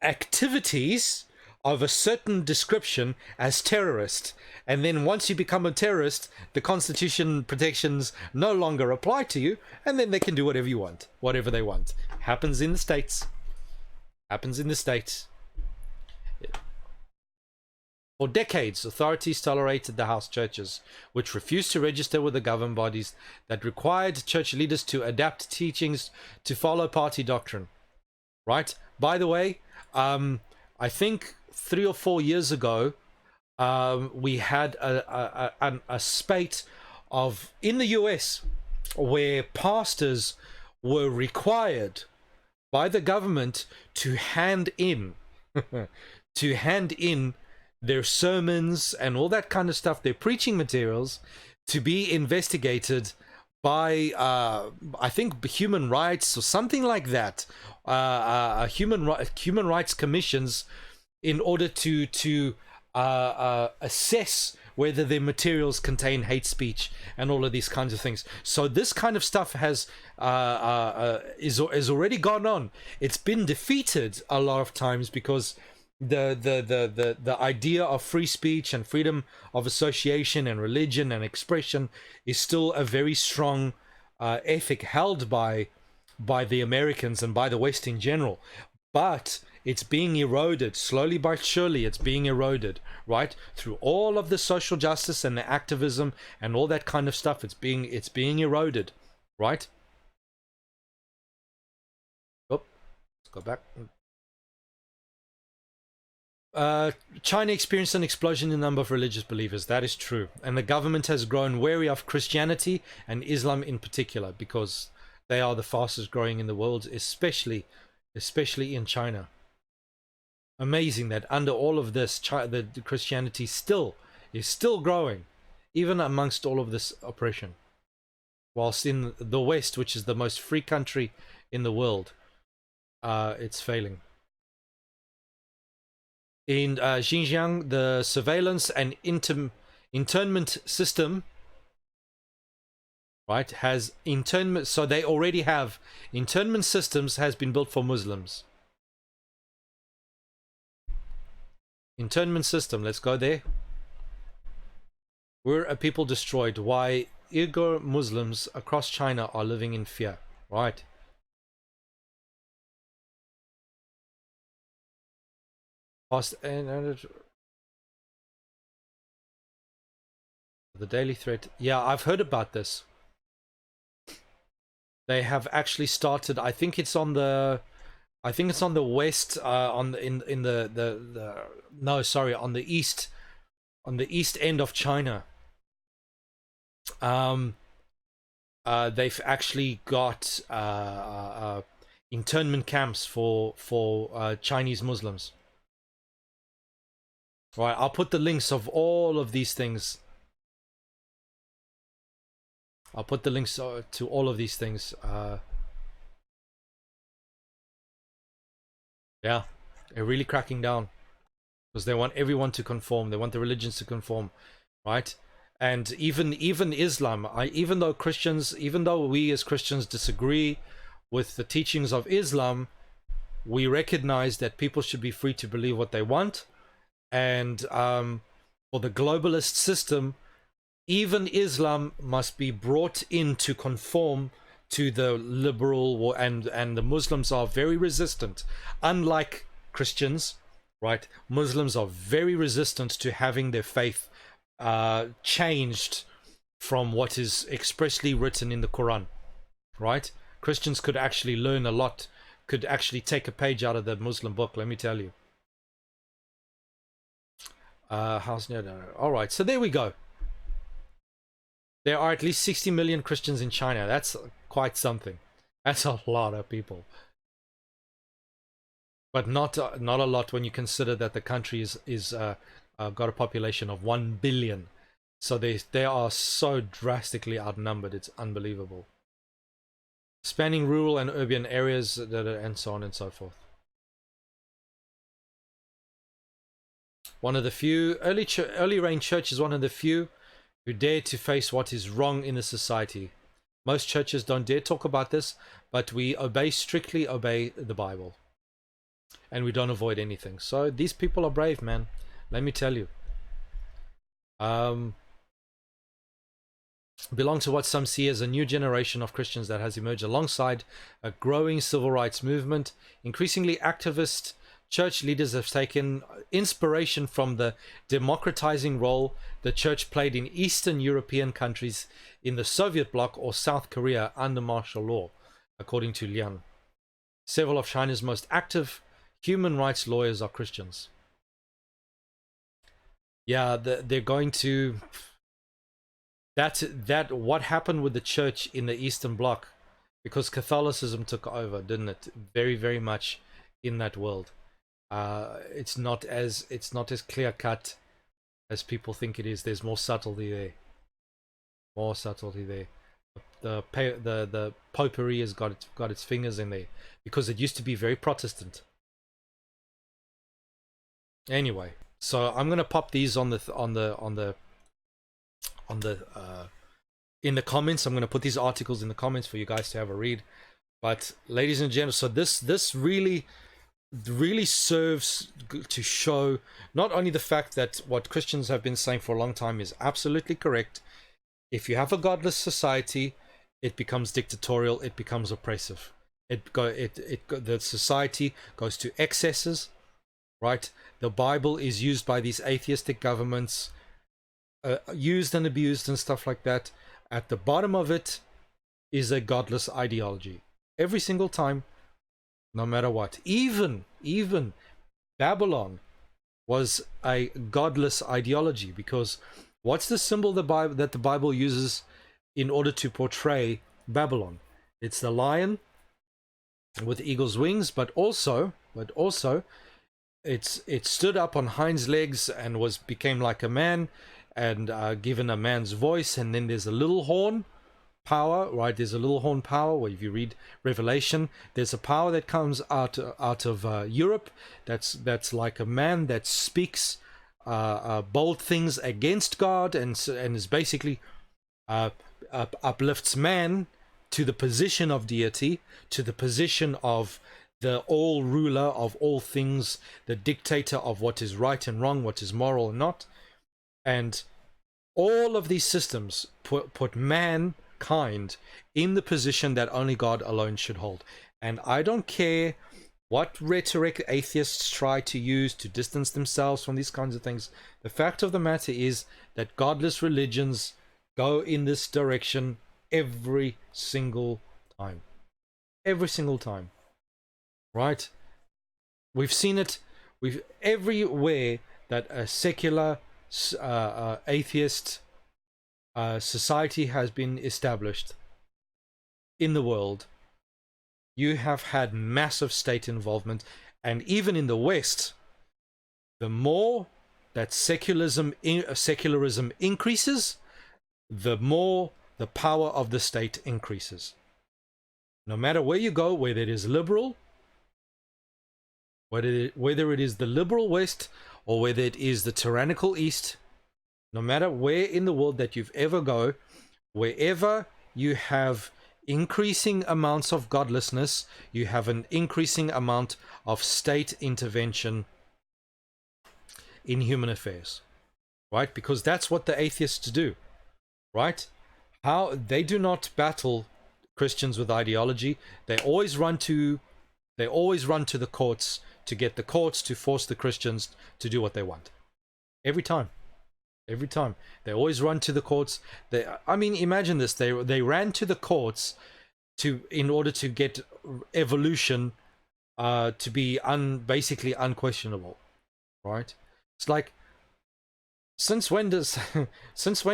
S1: activities of a certain description as terrorist, and then once you become a terrorist, the constitution protections no longer apply to you, and then they can do whatever they want. Happens in the States. For decades, authorities tolerated the house churches, which refused to register with the government bodies that required church leaders to adapt teachings to follow party doctrine. Right? By the way, I think 3 or 4 years ago, We had a spate of, in the US, where pastors were required by the government to hand in to hand in their sermons and all that kind of stuff, their preaching materials, to be investigated by I think human rights or something like that, human rights commissions, in order to assess whether their materials contain hate speech and all of these kinds of things. So this kind of stuff has is already gone on. It's been defeated a lot of times because the idea of free speech and freedom of association and religion and expression is still a very strong ethic held by the Americans and by the West in general. But it's being eroded slowly but surely. It's being eroded, right, through all of the social justice and the activism and all that kind of stuff. It's being eroded, right? Oh, let's go back. China experienced an explosion in the number of religious believers. That is true, and the government has grown wary of Christianity and Islam in particular, because they are the fastest growing in the world, especially in China. Amazing that under all of this, the Christianity is still growing, even amongst all of this oppression. Whilst in the West, which is the most free country in the world, it's failing. In Xinjiang, the surveillance and internment system, right, has internment. So they already have internment systems has been built for Muslims. Internment system, let's go there. Were a people destroyed? Why Uyghur Muslims across China are living in fear, right? The daily threat. Yeah, I've heard about this. They have actually started. I think it's on the west, on the east end of China. They've actually got internment camps for Chinese Muslims. Right, I'll put the links of all of these things. I'll put the links to all of these things. Yeah, they're really cracking down because they want everyone to conform. They want the religions to conform, right? And even Islam. Even though we as Christians disagree with the teachings of Islam, we recognize that people should be free to believe what they want. And for the globalist system, even Islam must be brought in to conform to the liberal, and the Muslims are very resistant. Unlike Christians, right? Muslims are very resistant to having their faith changed from what is expressly written in the Quran, right? Christians could actually learn a lot, could actually take a page out of the Muslim book, let me tell you. All right, so there we go. There are at least 60 million Christians in China. That's quite something. That's a lot of people. But not a lot when you consider that the country is got a population of 1 billion. So they are so drastically outnumbered. It's unbelievable. Spanning rural and urban areas, and so on and so forth. One of the few early reign church is one of the few who dare to face what is wrong in the society. Most churches don't dare talk about this, but we strictly obey the Bible, and we don't avoid anything. So these people are brave, man. Let me tell you. Belong to what some see as a new generation of Christians that has emerged alongside a growing civil rights movement. Increasingly activist church leaders have taken inspiration from the democratizing role the church played in Eastern European countries in the Soviet bloc or South Korea under martial law, according to Lian. Several of China's most active human rights lawyers are Christians. Yeah, they're going to. That what happened with the church in the Eastern Bloc, because Catholicism took over, didn't it? Very, very much in that world. It's not as clear cut as people think it is. There's more subtlety there. More subtlety there. The popery has got its fingers in there, because it used to be very Protestant. Anyway, so I'm gonna pop these on the in the comments. I'm gonna put these articles in the comments for you guys to have a read. But ladies and gentlemen, so this really serves to show not only the fact that what Christians have been saying for a long time is absolutely correct. If you have a godless society, it becomes dictatorial, it becomes oppressive. The society goes to excesses, right? The Bible is used by these atheistic governments, used and abused and stuff like that. At the bottom of it is a godless ideology. Every single time, no matter what. Even Babylon was a godless ideology, because what's the symbol that the Bible uses in order to portray Babylon? It's the lion with eagle's wings, but also it stood up on hind legs and became like a man, and given a man's voice. And then there's a little horn power, right? There's a little horn power where, if you read Revelation, there's a power that comes out of Europe that's like a man that speaks bold things against God, and is basically uplifts man to the position of deity, to the position of the all ruler of all things, the dictator of what is right and wrong, what is moral and not. And all of these systems put mankind in the position that only God alone should hold. And I don't care what rhetoric atheists try to use to distance themselves from these kinds of things. The fact of the matter is that godless religions go in this direction every single time. Every single time. Right? We've seen it. Everywhere that a secular atheist society has been established in the world, you have had massive state involvement. And even in the West, the more that secularism increases, the more the power of the state increases. No matter where you go, whether it is liberal, whether it is the liberal West, or whether it is the tyrannical East, no matter where in the world that you've ever go, wherever you have increasing amounts of godlessness, you have an increasing amount of state intervention in human affairs, right? Because that's what the atheists do, right? How they do not battle Christians with ideology. They always run to the courts to get the courts to force the Christians to do what they want. Every time. They always run to the courts. Imagine this. They ran to the courts in order to get evolution to be basically unquestionable, right? It's like, since when do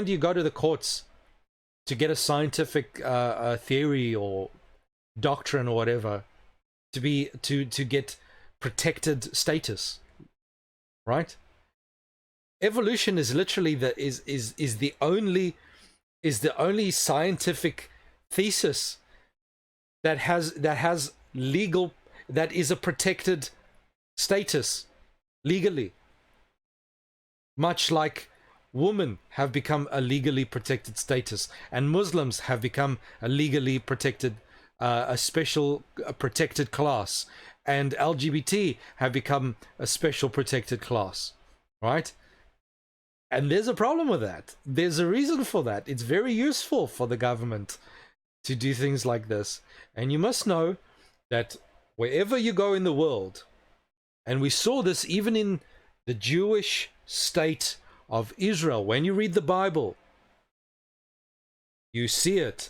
S1: you go to the courts to get a scientific theory or doctrine or whatever to get protected status, right? Evolution is literally the only scientific thesis that has legal, that is a protected status legally. Much like women have become a legally protected status, and Muslims have become a legally protected, protected class, and LGBT have become a special protected class, right? And there's a problem with that. There's a reason for that. It's very useful for the government to do things like this. And you must know that wherever you go in the world, and we saw this even in the Jewish state of Israel, when you read the Bible, you see it.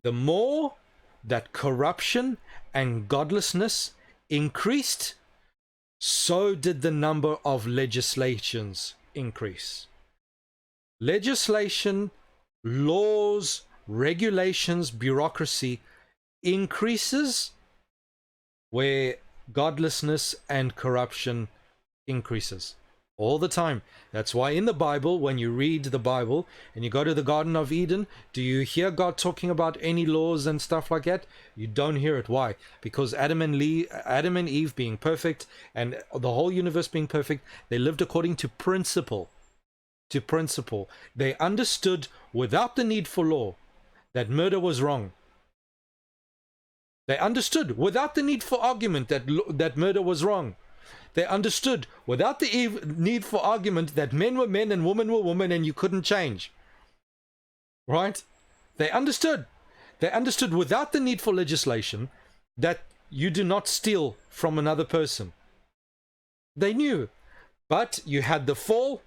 S1: The more that corruption and godlessness increased, so did the number of legislations increase. Legislation, laws, regulations, bureaucracy increases where godlessness and corruption increases all the time. That's why in the Bible, when you read the Bible and you go to the Garden of Eden, do you hear God talking about any laws and stuff like that? You don't hear it. Why? Because Adam and Eve being perfect and the whole universe being perfect, they lived according to principle. To principle. They understood without the need for law that murder was wrong. They understood without the need for argument that murder was wrong. They understood without the need for argument that men were men and women were women and you couldn't change. Right? They understood. They understood without the need for legislation that you do not steal from another person. They knew. But you had the fall,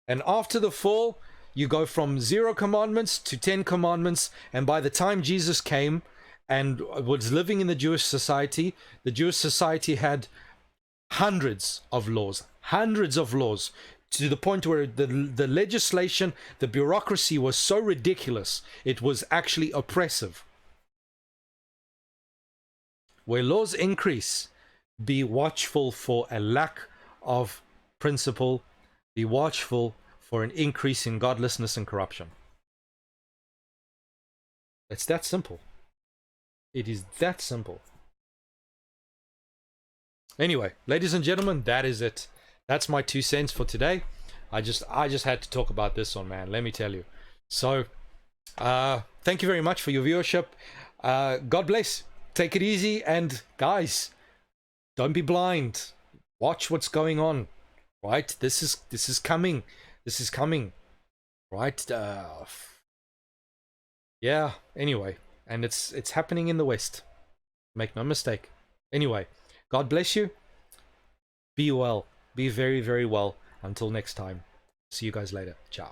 S1: and after the fall, you go from 0 commandments to 10 commandments, and by the time Jesus came and was living in the Jewish society had hundreds of laws, to the point where the legislation, the bureaucracy was so ridiculous, it was actually oppressive. Where laws increase, be watchful for a lack of principle, be watchful for an increase in godlessness and corruption. It's that simple. It is that simple. Anyway, ladies and gentlemen, that is it. That's my 2 cents for today. I just had to talk about this one, man. Let me tell you. So, thank you very much for your viewership. God bless. Take it easy, and guys, don't be blind. Watch what's going on. Right? This is coming. This is coming. Right? Yeah. Anyway, and it's happening in the West. Make no mistake. Anyway. God bless you. Be well. Be very, very well. Until next time. See you guys later. Ciao.